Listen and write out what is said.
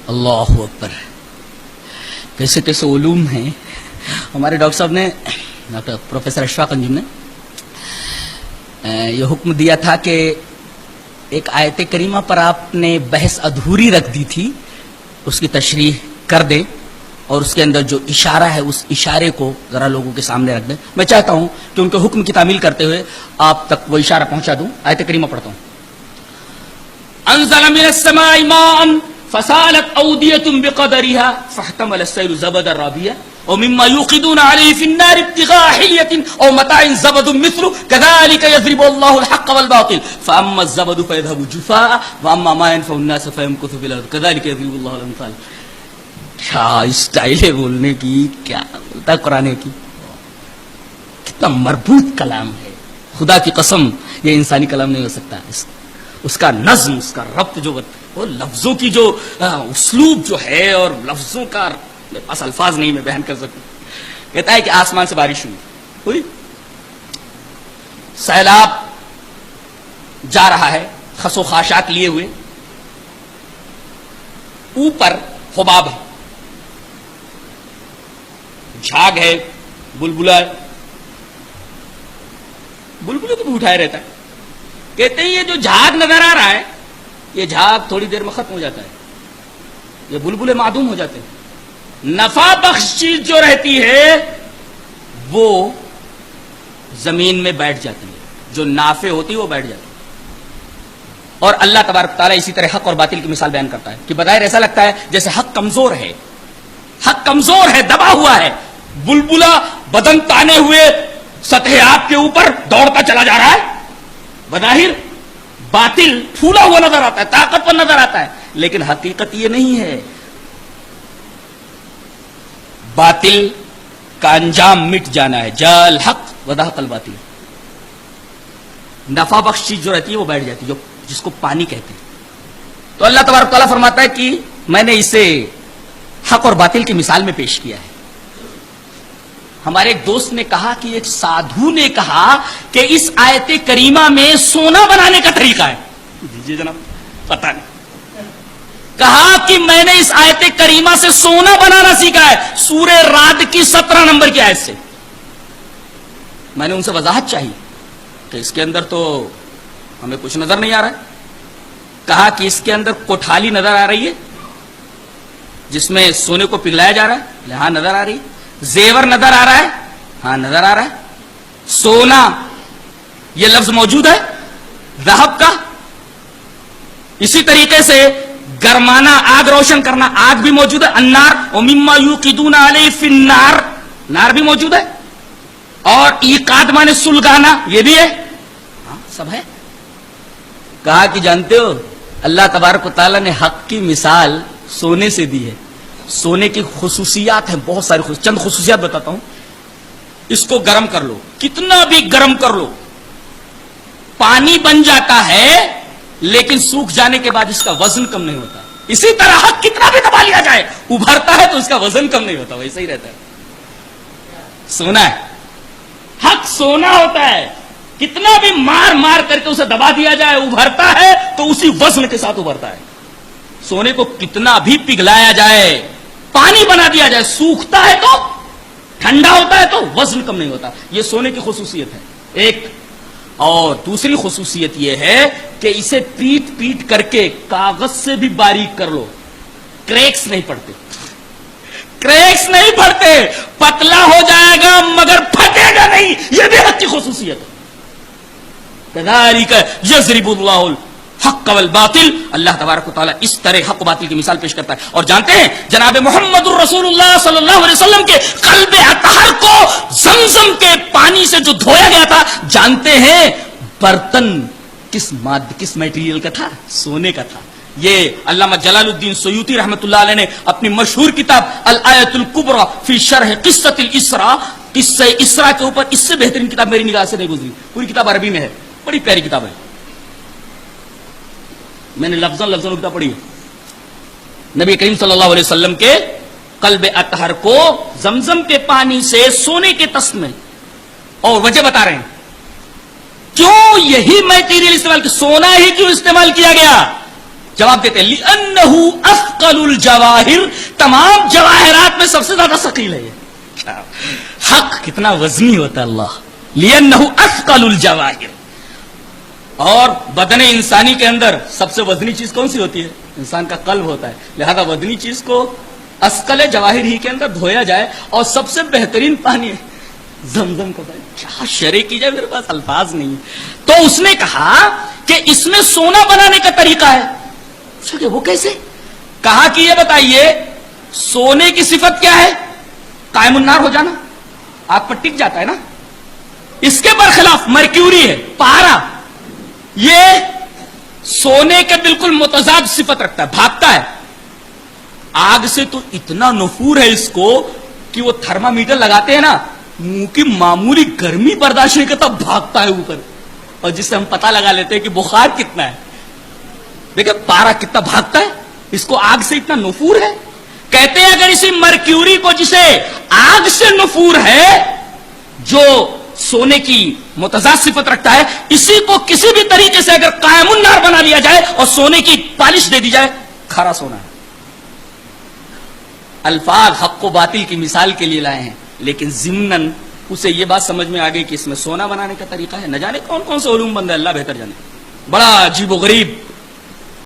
اللہ اکبر، کیسے کیسے علوم ہیں. ہمارے ڈاکٹر صاحب نے، ڈاکٹر پروفیسر اشفاق انجم نے یہ حکم دیا تھا کہ ایک آیت کریمہ پر آپ نے بحث ادھوری رکھ دی تھی، اس کی تشریح کر دیں اور اس کے اندر جو اشارہ ہے اس اشارے کو ذرا لوگوں کے سامنے رکھ دیں. میں چاہتا ہوں کہ ان کے حکم کی تعمیل کرتے ہوئے آپ تک وہ اشارہ پہنچا دوں. آیت کریمہ پڑھتا ہوں. انزل من السماء ماء فسالت اودية بقدرها فاحتمل السيل زبدا رابيا ومما يوقدون عليه في النار ابتغاء حلية او متاع زبد مثله كذلك يضرب الله الحق والباطل فاما الزبد فيذهب جفاء واما ما ينفع الناس فيمكث في الارض كذلك يضرب الله الامثال. کیا اسٹائل ہے بولنے کی، کیا بولتا قرآن کی، کتنا مربوط کلام ہے. خدا کی قسم یہ انسانی کلام نہیں ہو سکتا. اس کا نظم، اس کا ربط، جو وہ لفظوں کی جو اسلوب جو ہے اور لفظوں کا میرے پاس الفاظ نہیں میں بیان کر سکوں. کہتا ہے کہ آسمان سے بارش ہوئی، سیلاب جا رہا ہے خس و خاشاک لیے ہوئے، اوپر حباب ہے، جھاگ ہے، بلبلا ہے. بلبلے تو بھی اٹھائے رہتا ہے. کہتے ہیں یہ جو جھاگ نظر آ رہا ہے یہ جھاگ تھوڑی دیر میں ختم ہو جاتا ہے، یہ بلبلے معدوم ہو جاتے ہیں. نفع بخش چیز جو رہتی ہے وہ زمین میں بیٹھ جاتی ہے، جو نافع ہوتی ہے وہ بیٹھ جاتی ہے. اور اللہ تبارک تعالیٰ اسی طرح حق اور باطل کی مثال بیان کرتا ہے کہ بظاہر ایسا لگتا ہے جیسے حق کمزور ہے، حق کمزور ہے، دبا ہوا ہے. بلبلا بدن تانے ہوئے سطح آب کے اوپر دوڑتا چلا جا رہا ہے، بظاہر باطل پھولا ہوا نظر آتا ہے، طاقتور نظر آتا ہے، لیکن حقیقت یہ نہیں ہے. باطل کا انجام مٹ جانا ہے. جاء الحق وزهق الباطل. نفع بخش چیز جو رہتی ہے وہ بیٹھ جاتی ہے، جس کو پانی کہتے ہیں. تو اللہ تبارک تعالیٰ فرماتا ہے کہ میں نے اسے حق اور باطل کی مثال میں پیش کیا ہے. ہمارے ایک دوست نے کہا کہ ایک سادھو نے کہا کہ اس آیت کریمہ میں سونا بنانے کا طریقہ ہے. دیجیے جناب، پتہ نہیں. کہا کہ میں نے اس آیت کریمہ سے سونا بنانا سیکھا ہے، سورہ رعد کی 17 نمبر کی آیت سے. میں نے ان سے وضاحت چاہی کہ اس کے اندر تو ہمیں کچھ نظر نہیں آ رہا ہے. کہا کہ اس کے اندر کوٹھالی نظر آ رہی ہے جس میں سونے کو پگھلایا جا رہا ہے، ہاں نظر آ رہی ہے. زیور نظر آ رہا ہے، ہاں نظر آ رہا ہے. سونا یہ لفظ موجود ہے ذہب کا. اسی طریقے سے گرمانا، آگ روشن کرنا، آگ بھی موجود ہے. النار ومما یوقدون علیہ فی النار، نار بھی موجود ہے. اور ایقاد مانے سلگانا، یہ بھی ہے. ہاں سب ہے. کہا کہ جانتے ہو اللہ تبارک و تعالیٰ نے حق کی مثال سونے سے دی ہے. سونے کی خصوصیات ہیں بہت ساری، چند خصوصیات بتاتا ہوں. اس کو گرم کر لو، کتنا بھی گرم کر لو پانی بن جاتا ہے، لیکن سوکھ جانے کے بعد اس کا وزن کم نہیں ہوتا. اسی طرح حق کتنا بھی دبا لیا جائے، ابھرتا ہے تو اس کا وزن کم نہیں ہوتا، ویسا ہی رہتا ہے. سونا ہے، حق سونا ہوتا ہے، کتنا بھی مار مار کر کے اسے دبا دیا جائے، ابھرتا ہے تو اسی وزن کے ساتھ ابھرتا ہے. سونے کو کتنا بھی پگھلایا جائے، پانی بنا دیا جائے، سوکھتا ہے تو ٹھنڈا ہوتا ہے تو وزن کم نہیں ہوتا. یہ سونے کی خصوصیت ہے ایک. اور دوسری خصوصیت یہ ہے کہ اسے پیٹ پیٹ کر کے کاغذ سے بھی باریک کر لو، کریکس نہیں پڑتے، کریکس نہیں پڑتے. پتلا ہو جائے گا مگر پھٹے گا نہیں، یہ بھی حق کی خصوصیت ہے. کذالک یضرب اللہ الحق والباطل. اللہ تبارک و تعالیٰ اس طرح حق و باطل کی مثال پیش کرتا ہے. اور جانتے ہیں جناب محمد الرسول اللہ صلی اللہ علیہ وسلم کے قلب اطہر کو زمزم کے پانی سے جو دھویا گیا تھا، جانتے ہیں برتن کس میٹیریل کا تھا؟ سونے کا تھا. یہ علامہ جلال الدین سیوطی رحمۃ اللہ علیہ نے اپنی مشہور کتاب الآیۃ الکبریٰ فی شرح قصۃ الاسراء، قصہ اسراء کے اوپر اس سے بہترین کتاب میری نگاہ سے نہیں گزری. پوری کتاب عربی میں ہے، بڑی پیاری کتاب ہے. میں نے لفظاً کتاب پڑھی ہے. نبی کریم صلی اللہ علیہ وسلم کے قلب اطہر کو زمزم کے پانی سے سونے کے تس میں، اور وجہ بتا رہے ہیں کیوں یہی میٹیریل استعمال کیا، سونا ہی کیوں استعمال کیا گیا. جواب دیتے ہیں لِأَنَّهُ أَثْقَلُ الْجَوَاهِرِ، تمام جواہرات میں سب سے زیادہ ثقیل ہے یہ. حق کتنا وزنی ہوتا ہے اللہ. لِأَنَّهُ أَثْقَلُ الْجَوَاهِرِ. اور بدن انسانی کے اندر سب سے وزنی چیز کون سی ہوتی ہے؟ انسان کا قلب ہوتا ہے. لہذا وزنی چیز کو اسقل جواہر ہی کے اندر دھویا جائے، اور سب سے بہترین پانی ہے زمزم کا پانی. کیا شرح کی جائے، میرے پاس الفاظ نہیں. تو اس نے کہا کہ اس میں سونا بنانے کا طریقہ ہے. وہ کیسے؟ کہا کہ یہ بتائیے سونے کی صفت کیا ہے؟ قائم النار ہو جانا، آگ پر ٹک جاتا ہے نا. اس کے برخلاف مرکیوری ہے، پارا، یہ سونے کے بالکل متضاد صفت رکھتا ہے، بھاگتا ہے. آگ سے تو اتنا نفور ہے اس کو کہ وہ تھرمامیٹر لگاتے ہیں نا، منہ کی معمولی گرمی برداشت نہیں کرتا، بھاگتا ہے اوپر، اور جس سے ہم پتہ لگا لیتے ہیں کہ بخار کتنا ہے. دیکھیں پارا کتنا بھاگتا ہے، اس کو آگ سے اتنا نفور ہے. کہتے ہیں اگر اسی مرکیوری کو جسے آگ سے نفور ہے، جو سونے کی متضاد صفت رکھتا ہے، اسی کو کسی بھی طریقے سے اگر قائم النار بنا لیا جائے اور سونے کی پالش دے دی جائے، کھرا سونا ہے. الفاظ حق و باطل کی مثال کے لیے لائے ہیں، لیکن ضمناً اسے یہ بات سمجھ میں آ گئی کہ اس میں سونا بنانے کا طریقہ ہے. نہ جانے کون کون سے علوم بند ہے، اللہ بہتر جانے. بڑا عجیب و غریب